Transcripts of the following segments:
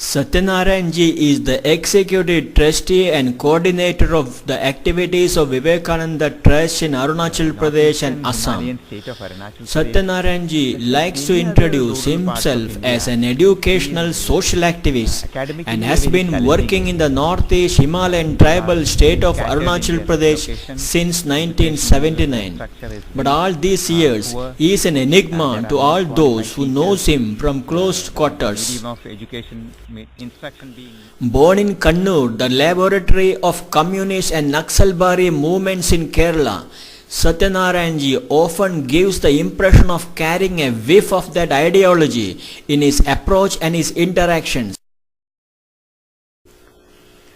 Satyanarayan Ji is the executive trustee and coordinator of the activities of Vivekananda Trust in Arunachal Pradesh and Assam. Satyanarayan Ji likes to introduce himself as an educational social activist and has been working in the northeast Himalayan tribal state of Arunachal Pradesh since 1979. But all these years, he is an enigma to all those who knows him from close quarters. Born in Kannur, the laboratory of communist and Naxalbari movements in Kerala, Satyanarayan Ji often gives the impression of carrying a whiff of that ideology in his approach and his interactions.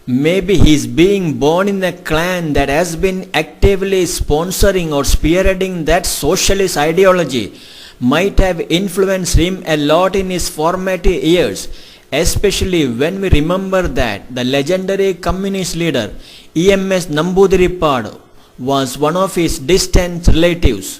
Maybe his being born in a clan that has been actively sponsoring or spearheading that socialist ideology might have influenced him a lot in his formative years, especially when we remember that the legendary communist leader E.M.S. Namboodiripad was one of his distant relatives.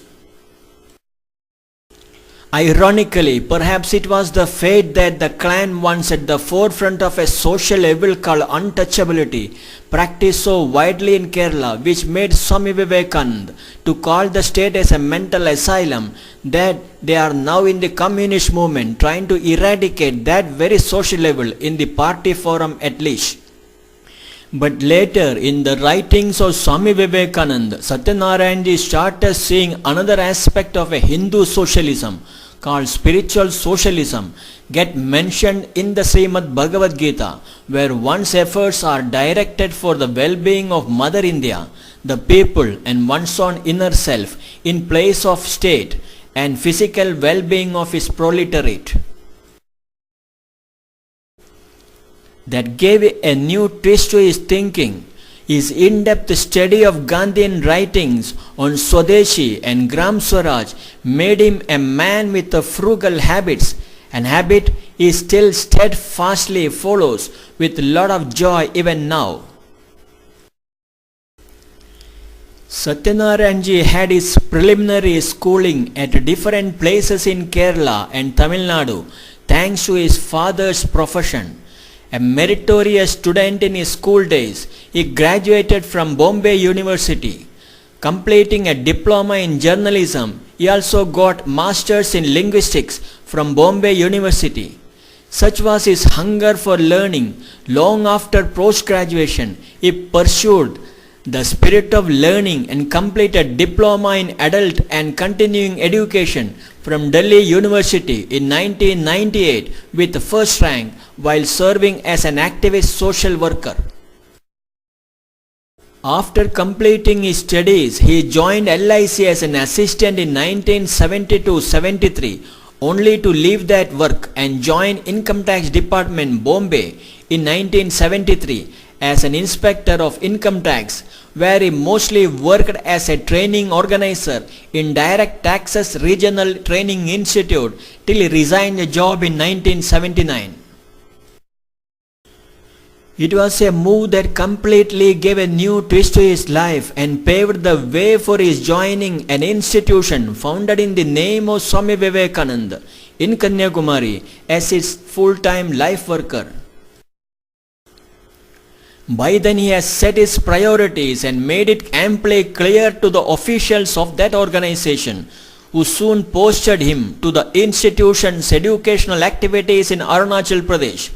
Ironically, perhaps it was the fate that the clan once at the forefront of a social evil called untouchability, practiced so widely in Kerala, which made Swami Vivekananda to call the state as a mental asylum, that they are now in the communist movement trying to eradicate that very social evil in the party forum at least. But later, in the writings of Swami Vivekananda, Satyanarayan Ji started seeing another aspect of a Hindu socialism called spiritual socialism get mentioned in the Srimad Bhagavad Gita, where one's efforts are directed for the well-being of Mother India, the people and one's own inner self in place of state and physical well-being of his proletariat. That gave a new twist to his thinking. His in-depth study of Gandhian writings on Swadeshi and Gram Swaraj made him a man with frugal habits, an habit he still steadfastly follows with a lot of joy even now. Satyanarayan Ji had his preliminary schooling at different places in Kerala and Tamil Nadu thanks to his father's profession. A meritorious student in his school days, he graduated from Bombay University. Completing a diploma in journalism, he also got masters in linguistics from Bombay University. Such was his hunger for learning. Long after post-graduation, he pursued the spirit of learning and completed diploma in adult and continuing education from Delhi University in 1998 with first rank while serving as an activist social worker. After completing his studies, he joined LIC as an assistant in 1972-73, only to leave that work and join Income Tax Department Bombay in 1973 as an inspector of income tax, where he mostly worked as a training organizer in Direct Taxes Regional Training Institute till he resigned the job in 1979. It was a move that completely gave a new twist to his life and paved the way for his joining an institution founded in the name of Swami Vivekananda in Kanyakumari as his full-time life worker. By then he has set his priorities and made it amply clear to the officials of that organization, who soon posted him to the institution's educational activities in Arunachal Pradesh.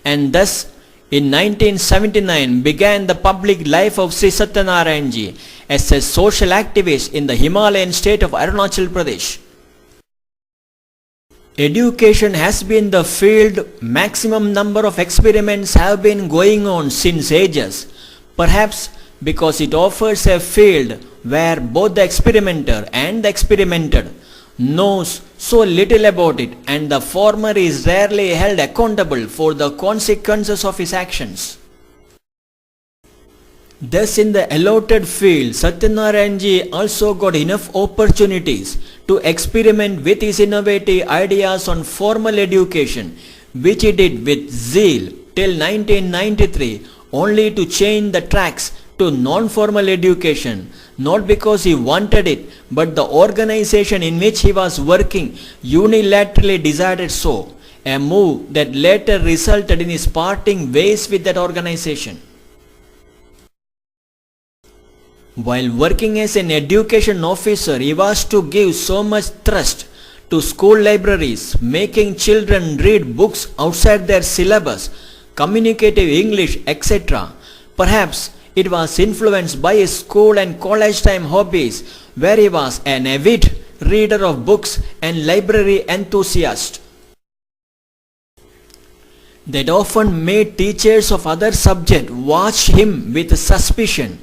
And thus, in 1979 began the public life of Sri Satyanarayan Ji as a social activist in the Himalayan state of Arunachal Pradesh. Education has been the field maximum number of experiments have been going on since ages, perhaps because it offers a field where both the experimenter and the experimented knows so little about it, and the former is rarely held accountable for the consequences of his actions. Thus, in the allotted field, Satyanarayan Ji also got enough opportunities to experiment with his innovative ideas on formal education, which he did with zeal till 1993, only to change the tracks to non-formal education, not because he wanted it, but the organization in which he was working unilaterally decided so. a move that later resulted in his parting ways with that organization. While working as an education officer, he was to give so much thrust to school libraries, making children read books outside their syllabus, communicative English, etc. Perhaps it was influenced by his school and college time hobbies, where he was an avid reader of books and library enthusiast. That often made teachers of other subjects watch him with suspicion.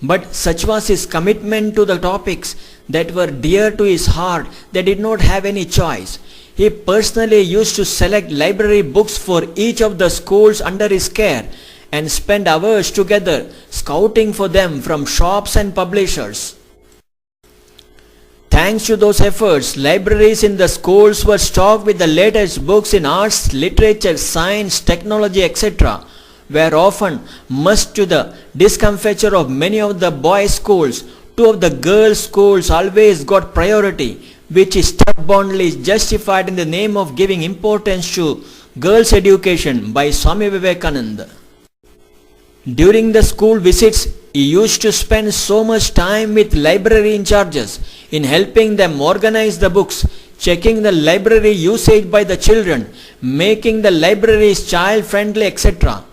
But such was his commitment to the topics that were dear to his heart that did not have any choice. He personally used to select library books for each of the schools under his care and spend hours together scouting for them from shops and publishers. Thanks to those efforts, libraries in the schools were stocked with the latest books in arts, literature, science, technology, etc., were often much to the discomfiture of many of the boys' schools. Two of the girls' schools always got priority, which is stubbornly justified in the name of giving importance to girls' education by Swami Vivekananda. During the school visits, he used to spend so much time with library in charges in helping them organize the books, checking the library usage by the children, making the libraries child-friendly, etc.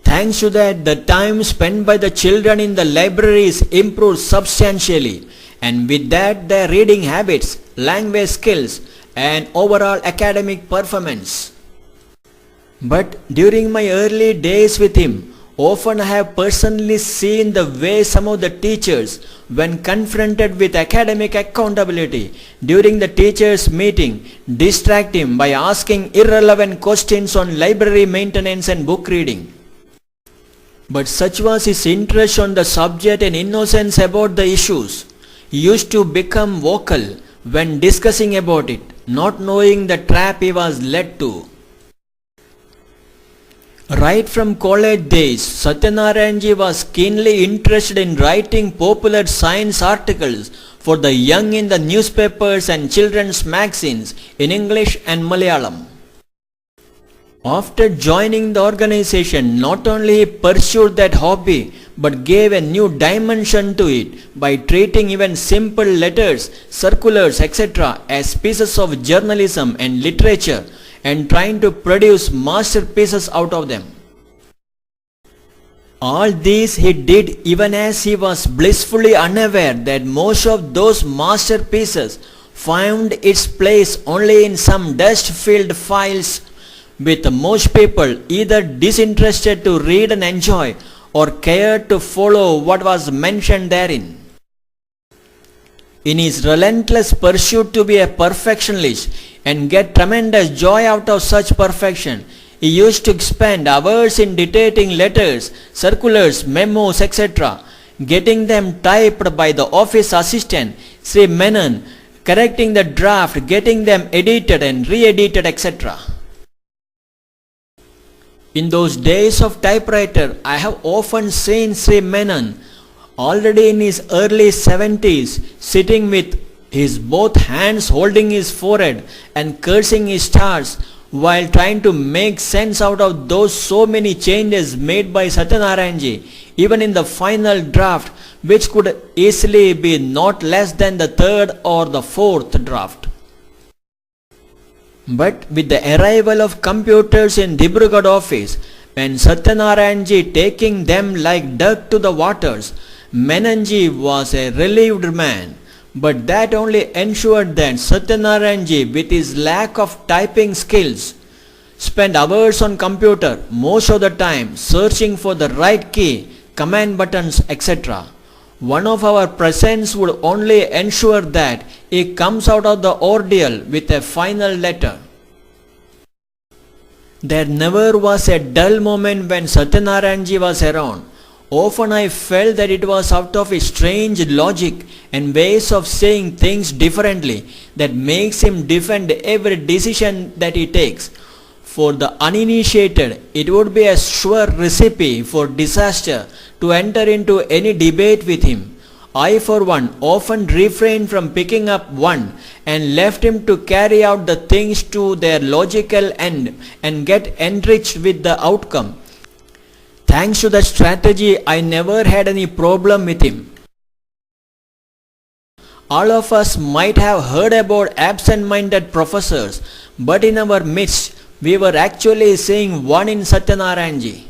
Thanks to that, the time spent by the children in the libraries improved substantially, and with that their reading habits, language skills, and overall academic performance. But during my early days with him, often I have personally seen the way some of the teachers, when confronted with academic accountability during the teachers' meeting, distract him by asking irrelevant questions on library maintenance and book reading. But such was his interest on the subject and innocence about the issues. He used to become vocal when discussing about it, not knowing the trap he was led to. Right from college days, Satyanarayan was keenly interested in writing popular science articles for the young in the newspapers and children's magazines in English and Malayalam. After joining the organization, not only he pursued that hobby, but gave a new dimension to it by treating even simple letters, circulars, etc. as pieces of journalism and literature and trying to produce masterpieces out of them. All this he did even as he was blissfully unaware that most of those masterpieces found its place only in some dust-filled files, with most people either disinterested to read and enjoy or cared to follow what was mentioned therein. In his relentless pursuit to be a perfectionist and get tremendous joy out of such perfection, he used to spend hours in dictating letters, circulars, memos, etc., getting them typed by the office assistant, Sri Menon, correcting the draft, getting them edited and re-edited, etc. In those days of typewriter, I have often seen Sri Menon, already in his early 70s, sitting with his both hands holding his forehead and cursing his stars while trying to make sense out of those so many changes made by Satyanarayan, even in the final draft, which could easily be not less than the third or the fourth draft. But with the arrival of computers in Dibrugarh office, when Satyanarayan taking them like duck to the waters, Menonji was a relieved man. But that only ensured that Satyanarayan, with his lack of typing skills, spent hours on computer most of the time searching for the right key, command buttons, etc. One of our presence would only ensure that he comes out of the ordeal with a final letter. There never was a dull moment when Satyanarayan was around. Often I felt that it was out of his strange logic and ways of saying things differently that makes him defend every decision that he takes. For the uninitiated, it would be a sure recipe for disaster to enter into any debate with him. I for one often refrained from picking up one and left him to carry out the things to their logical end and get enriched with the outcome. Thanks to that strategy, I never had any problem with him. All of us might have heard about absent-minded professors, but in our midst, we were actually seeing one in Satyanarayan.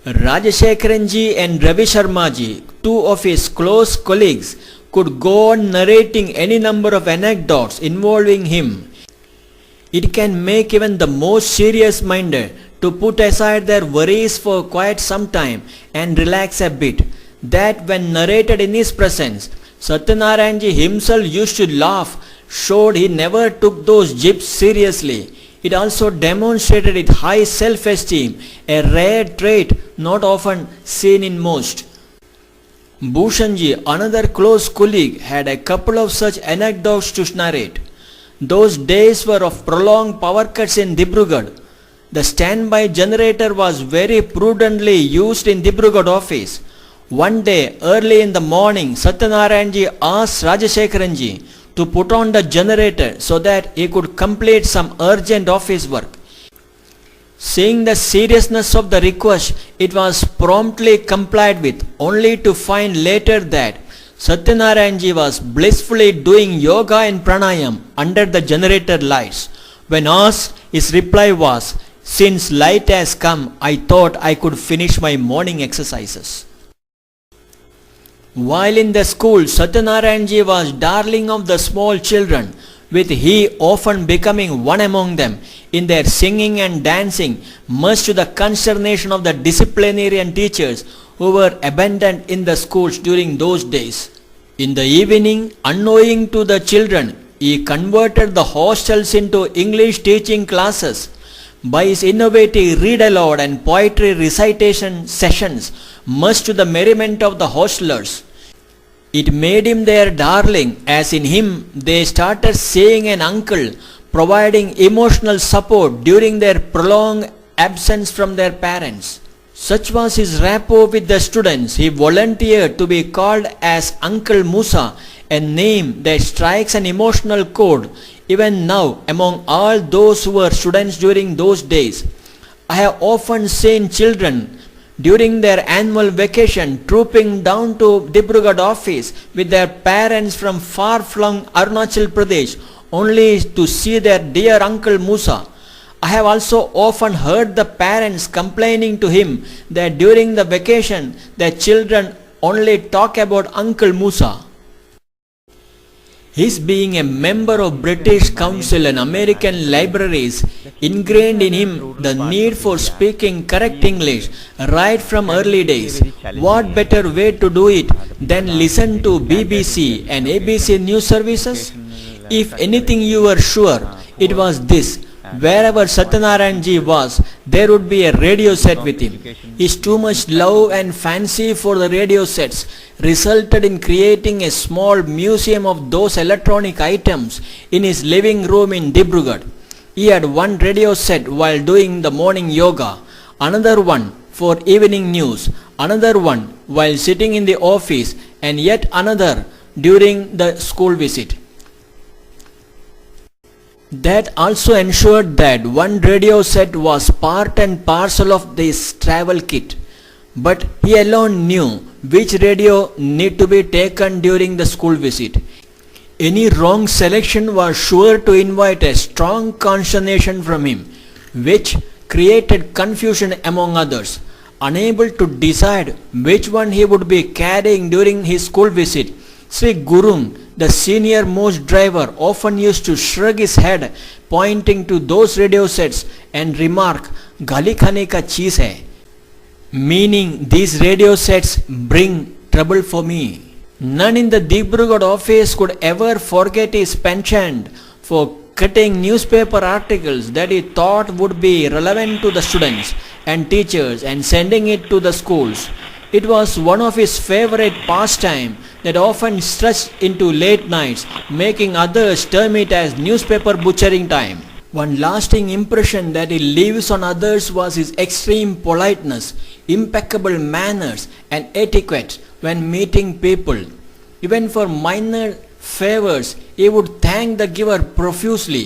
Rajashekharan and Ravi Sharma, two of his close colleagues, could go on narrating any number of anecdotes involving him. It can make even the most serious-minded to put aside their worries for quite some time and relax a bit, that when narrated in his presence, Satyanarayan himself used to laugh, showed he never took those jibes seriously. It also demonstrated its high self-esteem, a rare trait not often seen in most. Bhushanji, another close colleague, had a couple of such anecdotes to narrate. Those days were of prolonged power cuts in Dibrugarh. The standby generator was very prudently used in Dibrugarh office. One day, early in the morning, Satyanarayan asked Rajashekharan to put on the generator so that he could complete some urgent office work. Seeing the seriousness of the request, it was promptly complied with, only to find later that Satyanarayan was blissfully doing yoga and pranayam under the generator lights. When asked, his reply was, "Since light has come, I thought I could finish my morning exercises." While in the school, Satyanarayan was darling of the small children, with he often becoming one among them in their singing and dancing, much to the consternation of the disciplinarian teachers who were abundant in the schools during those days. In the evening, unknowing to the children, he converted the hostels into English teaching classes. By his innovative read aloud and poetry recitation sessions, much to the merriment of the hostelers, it made him their darling, as in him they started seeing an uncle providing emotional support during their prolonged absence from their parents. Such was his rapport with the students, he volunteered to be called as Uncle Musa, a name that strikes an emotional chord even now among all those who were students during those days. I have often seen children during their annual vacation trooping down to Dibrugarh office with their parents from far-flung Arunachal Pradesh only to see their dear Uncle Musa. I have also often heard the parents complaining to him that during the vacation their children only talk about Uncle Musa. His being a member of British Council and American libraries ingrained in him the need for speaking correct English right from early days. What better way to do it than listen to BBC and ABC news services? If anything you were sure, it was this: wherever Satyanarayan was, there would be a radio set with him. His too much love and fancy for the radio sets resulted in creating a small museum of those electronic items in his living room in Dibrugarh. He had one radio set while doing the morning yoga, another one for evening news, another one while sitting in the office, and yet another during the school visit. That also ensured that one radio set was part and parcel of this travel kit. But he alone knew which radio need to be taken during the school visit. Any wrong selection was sure to invite a strong consternation from him, which created confusion among others. Unable to decide which one he would be carrying during his school visit, Sri Gurung, the senior most driver, often used to shrug his head, pointing to those radio sets and remark, "Gali khane ka cheez hai," meaning these radio sets bring trouble for me. None in the Dibrugarh office could ever forget his penchant for cutting newspaper articles that he thought would be relevant to the students and teachers and sending it to the schools. It was one of his favorite pastime that often stretched into late nights, making others term it as newspaper butchering time. One lasting impression that he leaves on others was his extreme politeness. impeccable manners and etiquette when meeting people. Even for minor favors, he would thank the giver profusely.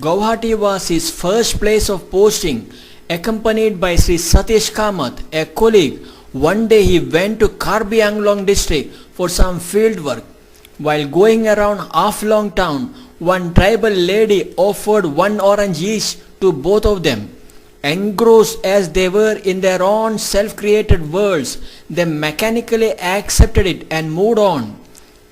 Guwahati was his first place of posting, accompanied by Sri Satish Kamath, a colleague. One day he went to Karbi Anglong district for some field work. While going around Aflong town, one tribal lady offered one orange each to both of them. Engrossed as they were in their own self-created worlds, they mechanically accepted it and moved on.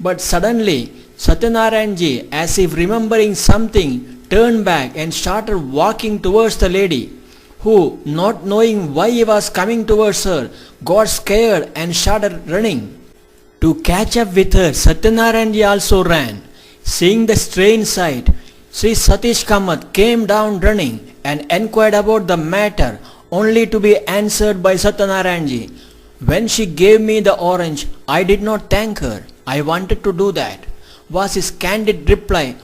But suddenly, Satyanarayanji, as if remembering something, turned back and started walking towards the lady, who, not knowing why he was coming towards her, got scared and started running. To catch up with her, Satyanarayanji also ran. Seeing the strange sight, Sri Satish Kamath came down running and inquired about the matter, only to be answered by Satyanarayanji. When she gave me the orange, I did not thank her. I wanted to do that, was his candid reply.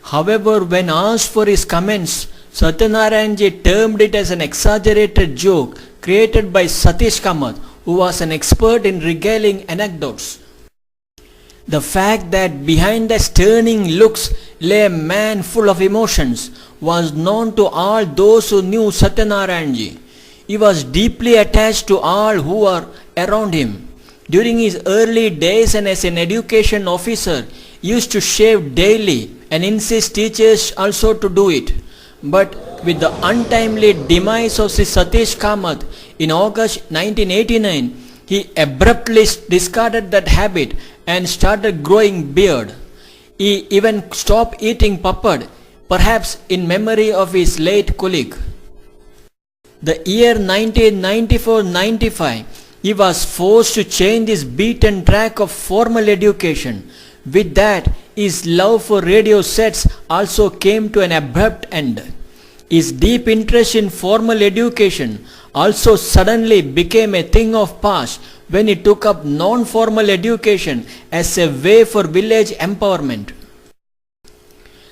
However, when asked for his comments, Satyanarayanji termed it as an exaggerated joke created by Satish Kamath, who was an expert in regaling anecdotes. The fact that behind the stirring looks lay a man full of emotions was known to all those who knew Satyanarayanji. He was deeply attached to all who were around him. During his early days and as an education officer, he used to shave daily and insist teachers also to do it. But with the untimely demise of Sri Satish Kamath in August 1989, he abruptly discarded that habit and started growing beard. He even stopped eating papad, perhaps in memory of his late colleague. The year 1994-95, he was forced to change his beaten track of formal education. With that, his love for radio sets also came to an abrupt end. His deep interest in formal education also suddenly became a thing of past when he took up non-formal education as a way for village empowerment.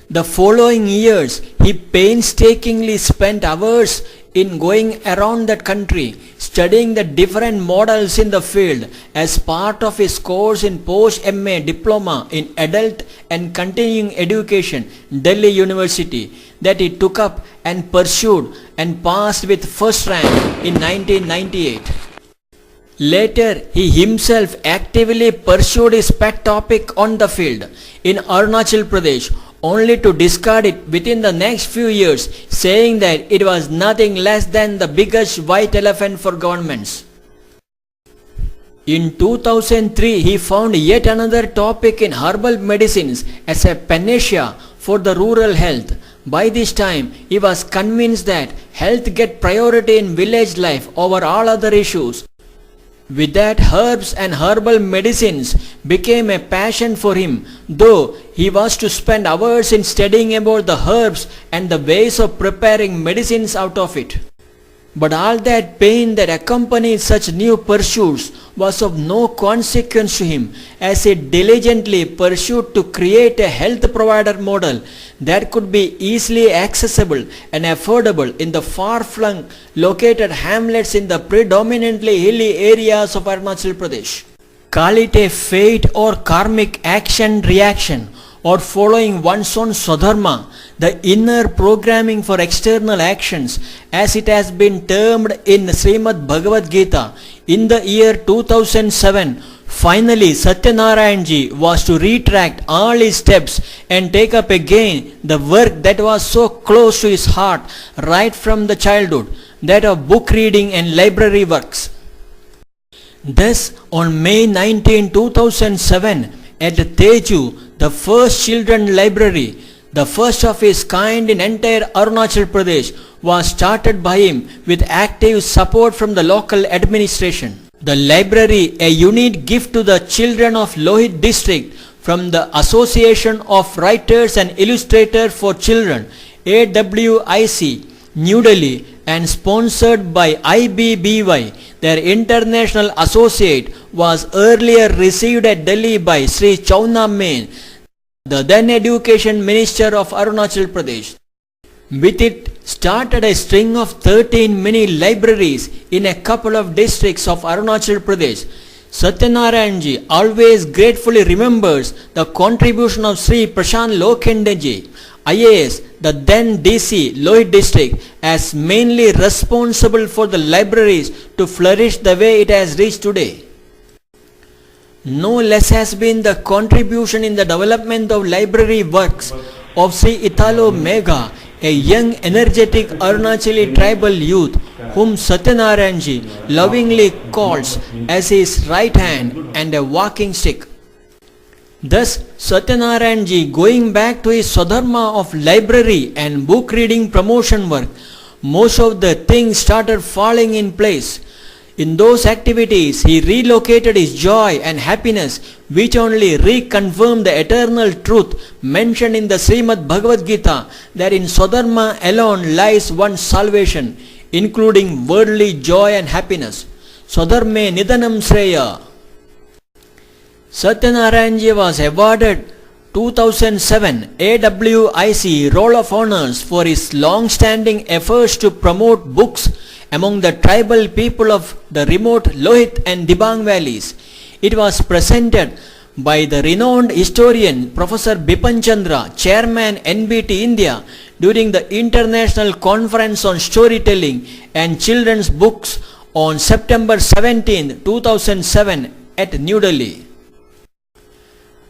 The following years, he painstakingly spent hours in going around the country, studying the different models in the field as part of his course in post-MA diploma in adult and continuing education, Delhi University, that he took up and pursued and passed with first rank in 1998. Later, he himself actively pursued his pet topic on the field in Arunachal Pradesh, only to discard it within the next few years, saying that it was nothing less than the biggest white elephant for governments. In 2003, he found yet another topic in herbal medicines as a panacea for the rural health. By this time, he was convinced that health get priority in village life over all other issues. With that, herbs and herbal medicines became a passion for him, though he was to spend hours in studying about the herbs and the ways of preparing medicines out of it. But all that pain that accompanied such new pursuits was of no consequence to him, as he diligently pursued to create a health provider model that could be easily accessible and affordable in the far-flung located hamlets in the predominantly hilly areas of Arunachal Pradesh. Call it a fate or karmic action-reaction, or following one's own swadharma, the inner programming for external actions, as it has been termed in Srimad Bhagavad Gita. In the year 2007, finally Satyanarayanji was to retract all his steps and take up again the work that was so close to his heart right from the childhood, that of book reading and library works. Thus, on May 19, 2007, at Teju, the first children library, the first of its kind in entire Arunachal Pradesh, was started by him with active support from the local administration. The library, a unique gift to the children of Lohit district from the Association of Writers and Illustrators for Children, AWIC, New Delhi, and sponsored by IBBY, their international associate, was earlier received at Delhi by Sri Chauna Main, the then Education Minister of Arunachal Pradesh. With it, started a string of 13 mini libraries in a couple of districts of Arunachal Pradesh. Satyanarayanji always gratefully remembers the contribution of Sri Prashant Lokendeji, IAS, the then DC Lohit district, as mainly responsible for the libraries to flourish the way it has reached today. No less has been the contribution in the development of library works of Sri Italo Megha, a young energetic Arunachali tribal youth whom Satyanarayanji lovingly calls as his right hand and a walking stick. Thus, Satyanarayanji, going back to his Swadharma of library and book reading promotion work, most of the things started falling in place. In those activities, he relocated his joy and happiness, which only reconfirmed the eternal truth mentioned in the Srimad Bhagavad Gita, that in Swadharma alone lies one's salvation, including worldly joy and happiness. Swadharme Nidanam Shreya. Satyanarayanji was awarded 2007 AWIC Roll of Honors for his long-standing efforts to promote books among the tribal people of the remote Lohit and Dibang valleys. It was presented by the renowned historian Professor Bipan Chandra, Chairman NBT India, during the International Conference on Storytelling and Children's Books on September 17, 2007 at New Delhi.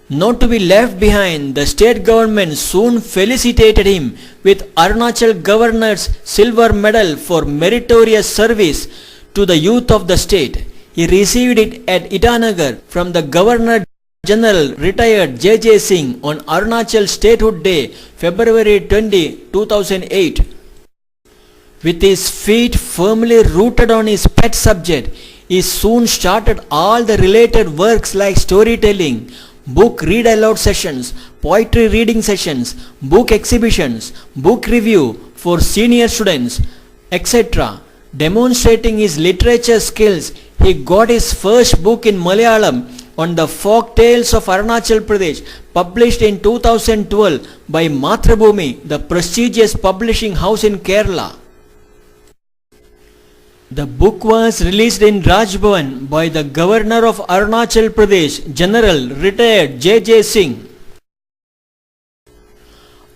Not to be left behind, the state government soon felicitated him with Arunachal Governor's Silver Medal for meritorious service to the youth of the state. He received it at Itanagar from the Governor General retired J.J. Singh on Arunachal Statehood Day, February 20, 2008. With his feet firmly rooted on his pet subject, he soon started all the related works like storytelling, book read aloud sessions, poetry reading sessions, book exhibitions, book review for senior students, etc. Demonstrating his literature skills, he got his first book in Malayalam on the folk tales of Arunachal Pradesh, published in 2012 by Mathrubhumi, the prestigious publishing house in Kerala. The book was released in Raj Bhavan by the Governor of Arunachal Pradesh, General retired J.J. Singh.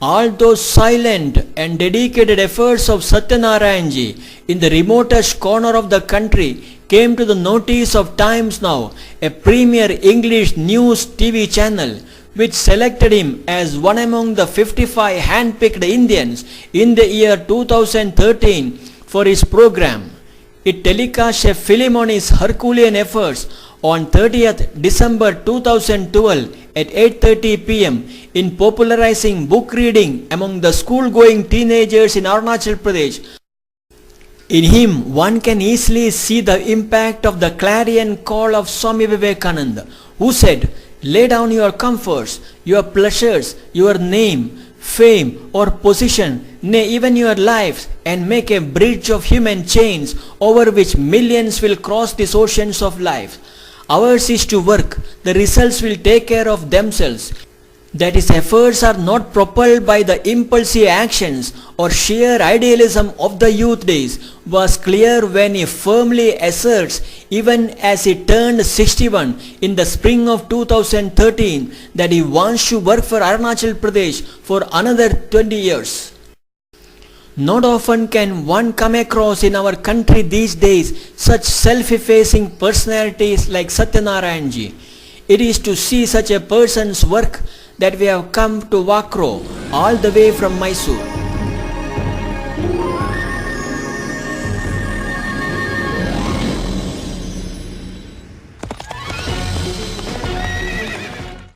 All those silent and dedicated efforts of Satyanarayanji in the remotest corner of the country came to the notice of Times Now, a premier English news TV channel, which selected him as one among the 55 hand-picked Indians in the year 2013 for his program. It telecast a film on his Herculean efforts on 30th December 2012 at 8:30 p.m. in popularizing book reading among the school-going teenagers in Arunachal Pradesh. In him, one can easily see the impact of the clarion call of Swami Vivekananda, who said, "Lay down your comforts, your pleasures, your name, fame or position, nay even your lives, and make a bridge of human chains over which millions will cross these oceans of life. Ours is to work, the results will take care of themselves." That his efforts are not propelled by the impulsive actions or sheer idealism of the youth days was clear when he firmly asserts, even as he turned 61 in the spring of 2013, that he wants to work for Arunachal Pradesh for another 20 years. Not often can one come across in our country these days such self-effacing personalities like Satyanarayanji. It is to see such a person's work that we have come to Vakro, all the way from Mysore.